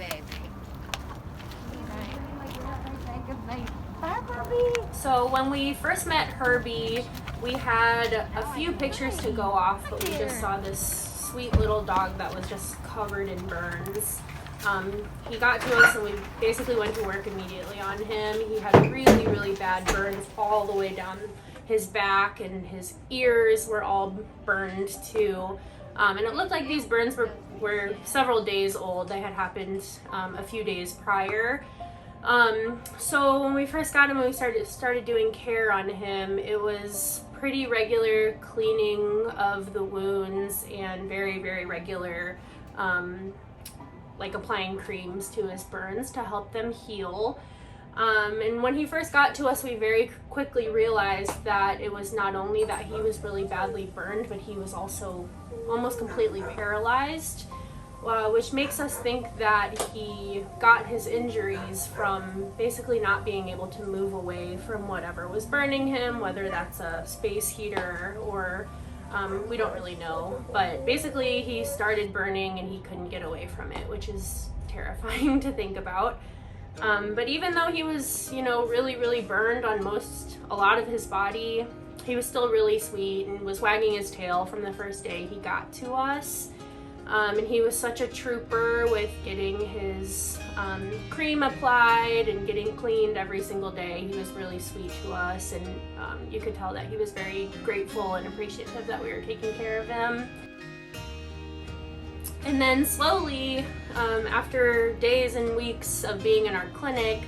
baby. So when we first met Herby, we had a few pictures to go off, but we just saw this sweet little dog that was just covered in burns. He got to us and we basically went to work immediately on him. He had really, really bad burns all the way down his back, and his ears were all burned too. And it looked like these burns were several days old. They had happened a few days prior. So when we first got him and we started doing care on him, it was pretty regular cleaning of the wounds and very, very regular like applying creams to his burns to help them heal. And when he first got to us, we very quickly realized that it was not only that he was really badly burned, but he was also almost completely paralyzed, which makes us think that he got his injuries from basically not being able to move away from whatever was burning him, whether that's a space heater or we don't really know. But basically he started burning and he couldn't get away from it, which is terrifying to think about. But even though he was, really, really burned on a lot of his body, he was still really sweet and was wagging his tail from the first day he got to us. And he was such a trooper with getting his cream applied and getting cleaned every single day. He was really sweet to us, and you could tell that he was very grateful and appreciative that we were taking care of him. And then slowly, after days and weeks of being in our clinic,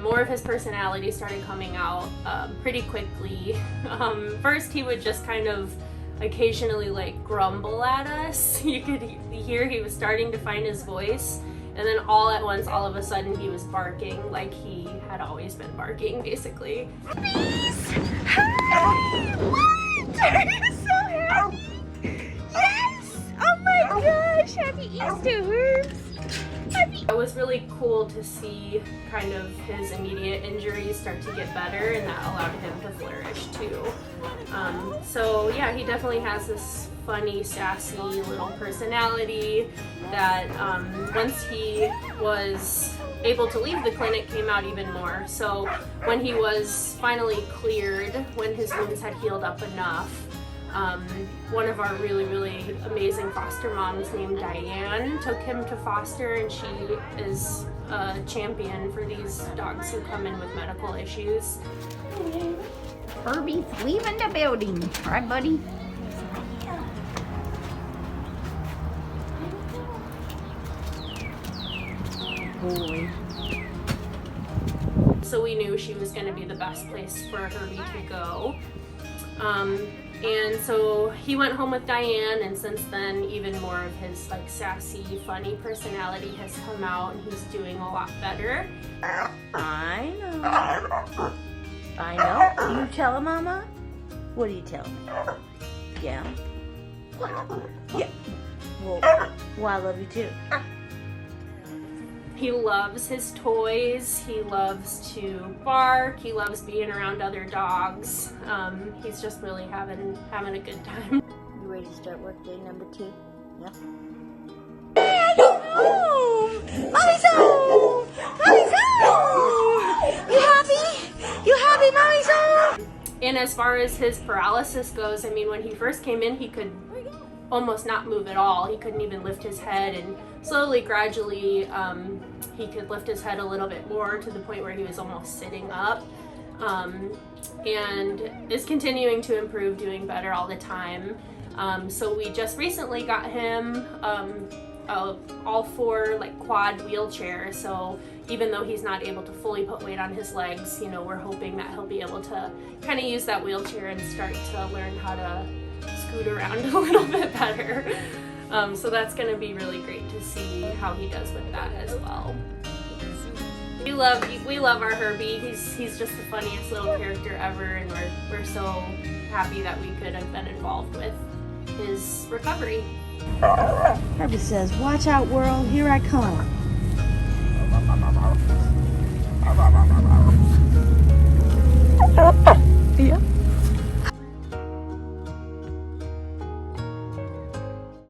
more of his personality started coming out pretty quickly. First, he would just kind of occasionally grumble at us. You could hear he was starting to find his voice, and then all at once, all of a sudden, he was barking like he had always been barking, basically. Please! Hi! What? Are you so happy? Yes! Oh my gosh! Happy Easter, Herbs! It was really cool to see kind of his immediate injuries start to get better, and that allowed him to flourish too. So yeah, he definitely has this funny, sassy little personality that once he was able to leave the clinic came out even more. So when he was finally cleared, when his wounds had healed up enough, one of our really, really amazing foster moms named Diane took him to foster, and she is a champion for these dogs who come in with medical issues. Herby's leaving the building. Right, buddy? Boy. So we knew she was going to be the best place for Herby to go. And so he went home with Diane, and since then even more of his sassy, funny personality has come out, and he's doing a lot better. I know. I know. Do you tell her, Mama? What do you tell me? Yeah? Yeah. Well, I love you too. He loves his toys, he loves to bark, he loves being around other dogs. He's just really having a good time. You ready to start work day number 2? Yeah? Mommy's home! Mommy's home! You happy? You happy, Mommy's home? And as far as his paralysis goes, I mean, when he first came in, he could almost not move at all. He couldn't even lift his head, and slowly, gradually, he could lift his head a little bit more to the point where he was almost sitting up, and is continuing to improve, doing better all the time. So we just recently got him all-4 quad wheelchair, so even though he's not able to fully put weight on his legs, we're hoping that he'll be able to kind of use that wheelchair and start to learn how to scoot around a little bit better. So that's going to be really great to see how he does with that as well. We love our Herby. He's just the funniest little character ever, and we're so happy that we could have been involved with his recovery. Herby says, "Watch out, world, here I come." Yeah.